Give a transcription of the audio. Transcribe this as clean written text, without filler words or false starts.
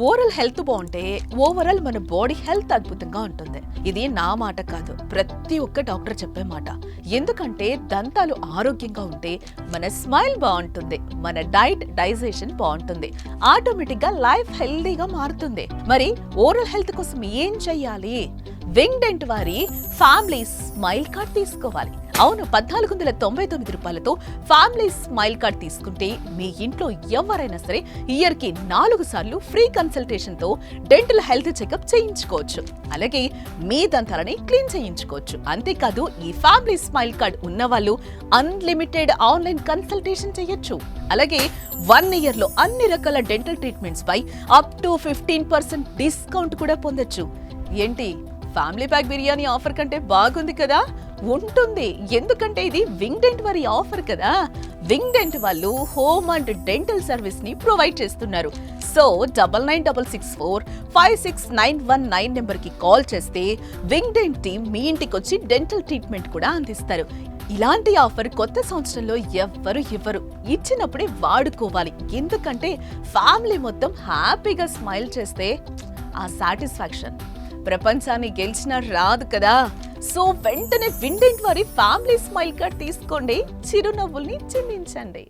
Oral health బాగుంటే overall మన body health అద్భుతంగా ఉంటుంది. ఇది నా మాట కాదు, ప్రతి ఒక్క డాక్టర్ చెప్పే మాట. ఎందుకంటే దంతాలు ఆరోగ్యంగా ఉంటే మన స్మైల్ బాగుంటుంది, మన డైజెషన్ బాగుంటుంది, ఆటోమేటిక్ గా లైఫ్ హెల్దీగా మారుతుంది. మరి ఓరల్ హెల్త్ కోసం ఏం చెయ్యాలి? వింగ్డెంట్ వారి ఫ్యామిలీ స్మైల్ కార్డ్ తీసుకోవాలి. అవును, 1499 రూపాయలతో ఫ్యామిలీ స్మైల్ కార్డ్ తీసుకుంటే మీ ఇంట్లో ఎవరైనా సరే ఇయర్ కి 4 సార్లు ఫ్రీ కన్సల్టేషన్ తో డెంటల్ హెల్త్ చెకప్ చేయించుకోవచ్చు. అలాగే మీ దంతాలని క్లీన్ చేయించుకోవచ్చు. అంతేకాదు, ఈ ఫ్యామిలీ స్మైల్ కార్డ్ ఉన్న వాళ్ళు అన్లిమిటెడ్ ఆన్లైన్ కన్సల్టేషన్ చేయొచ్చు. అలాగే 1 ఇయర్ లో అన్ని రకాల డెంటల్ ట్రీట్మెంట్స్ పై అప్ టు 15% డిస్కౌంట్ కూడా పొందొచ్చు. ఏంటి, ఫ్యామిలీ ప్యాక్ బిర్యానీ ఆఫర్ కంటే బాగుంది కదా? ఉంటుంది, ఎందుకంటే ఇది వింగ్డెంట్ వారి ఆఫర్ కదా. వింగ్డెంట్ వాళ్ళు హోమ్ అండ్ డెంటల్ సర్వీస్ ని ప్రొవైడ్ చేస్తున్నారు. సో 9966456919 నెంబర్ కి కాల్ చేస్తే వింగ్డెంట్ టీమ్ మీ ఇంటికి వచ్చి డెంటల్ ట్రీట్మెంట్ కూడా అందిస్తారు. ఇలాంటి ఆఫర్ కొత్త సంవత్సరంలో ఎవ్వరు ఇవ్వరు, ఇచ్చినప్పుడే వాడుకోవాలి. ఎందుకంటే ఫ్యామిలీ మొత్తం హ్యాపీగా స్మైల్ చేస్తే ఆ సాటిస్ఫాక్షన్ ప్రపంచాన్ని గెలిచినా రాదు కదా. సో వెంటనే విండెంట్ వారి ఫ్యామిలీ స్మైల్ కార్డ్ తీసుకోండి, చిరునవ్వుల్ని చిందించండి.